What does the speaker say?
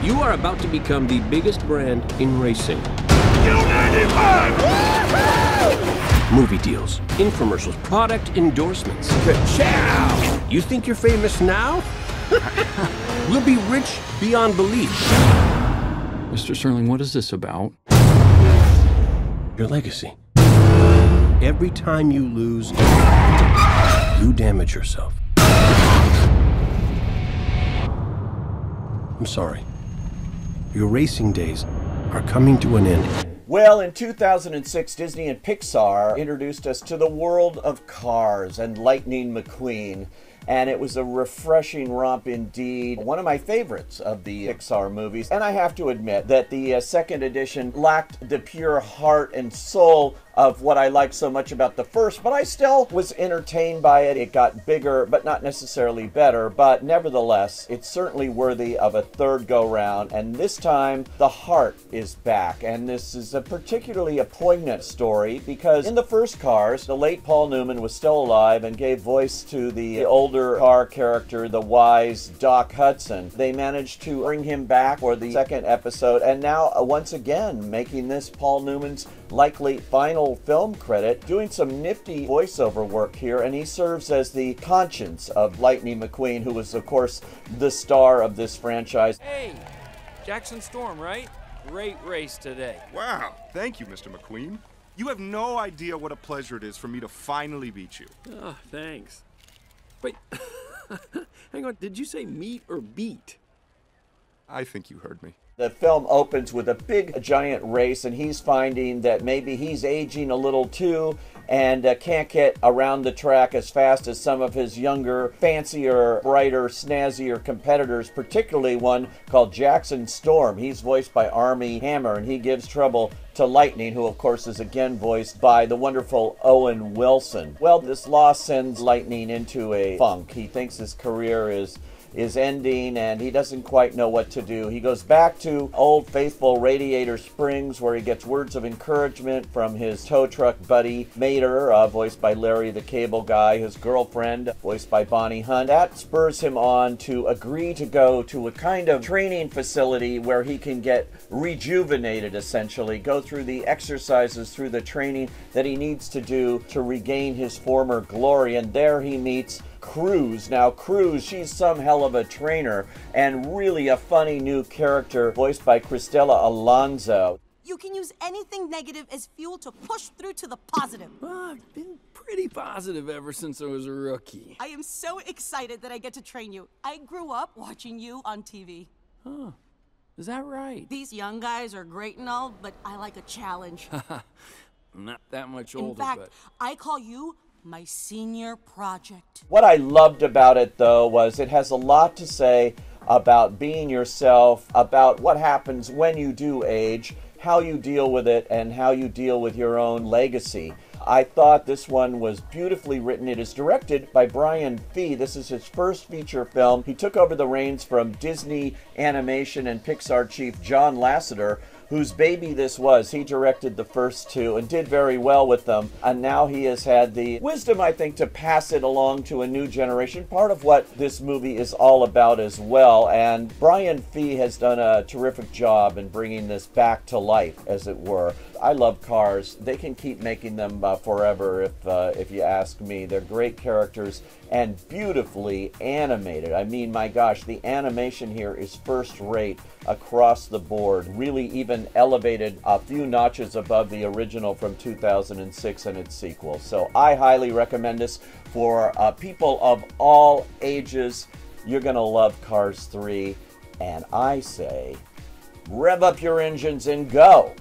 You are about to become the biggest brand in racing. Movie deals, infomercials, product endorsements. Ka-chow! You think you're famous now? We'll be rich beyond belief. Mr. Sterling, what is this about? Your legacy. Every time you lose, you damage yourself. I'm sorry. Your racing days are coming to an end. Well, in 2006, Disney and Pixar introduced us to the world of Cars and Lightning McQueen. And it was a refreshing romp indeed. One of my favorites of the Pixar movies. And I have to admit that the second edition lacked the pure heart and soul of what I liked so much about the first, but I still was entertained by it. It got bigger, but not necessarily better. But nevertheless, it's certainly worthy of a third go-round. And this time, the heart is back. And this is particularly a poignant story because in the first Cars, the late Paul Newman was still alive and gave voice to the older car character, the wise Doc Hudson. They managed to bring him back for the second episode, and now once again making this Paul Newman's likely final film credit, doing some nifty voiceover work here, and he serves as the conscience of Lightning McQueen, who was of course the star of this franchise. Hey, Jackson Storm, right? Great race today. Wow, thank you, Mr. McQueen. You have no idea what a pleasure it is for me to finally beat you. Oh, thanks. Wait, hang on, did you say meet or beat? I think you heard me. The film opens with a big, giant race, and he's finding that maybe he's aging a little too and can't get around the track as fast as some of his younger, fancier, brighter, snazzier competitors, particularly one called Jackson Storm. He's voiced by Armie Hammer, and he gives trouble to Lightning, who of course is again voiced by the wonderful Owen Wilson. Well, this loss sends Lightning into a funk. He thinks his career is ending and he doesn't quite know what to do. He goes back to old faithful Radiator Springs where he gets words of encouragement from his tow truck buddy Mater, voiced by Larry the Cable Guy, his girlfriend voiced by Bonnie Hunt. That spurs him on to agree to go to a kind of training facility where he can get rejuvenated, essentially, go through the exercises, through the training that he needs to do to regain his former glory. And there he meets Cruz. Now Cruz, she's some hell of a trainer and really a funny new character voiced by Cristela Alonzo. You can use anything negative as fuel to push through to the positive. Well, I've been pretty positive ever since I was a rookie. I am so excited that I get to train you. I grew up watching you on TV. Huh. Is that right? These young guys are great and all, but I like a challenge. I'm not that much older, In fact, but I call you my senior project. What I loved about it, though, was it has a lot to say about being yourself, about what happens when you do age, how you deal with it, and how you deal with your own legacy. I thought this one was beautifully written. It is directed by Brian Fee. This is his first feature film. He took over the reins from Disney Animation and Pixar chief John Lasseter, whose baby this was. He directed the first two and did very well with them. And now he has had the wisdom, I think, to pass it along to a new generation, part of what this movie is all about as well. And Brian Fee has done a terrific job in bringing this back to life, as it were. I love Cars. They can keep making them forever, if you ask me. They're great characters and beautifully animated. I mean, my gosh, the animation here is first rate across the board. Really even elevated a few notches above the original from 2006 and its sequel. So I highly recommend this for people of all ages. You're gonna love Cars 3. And I say, rev up your engines and go!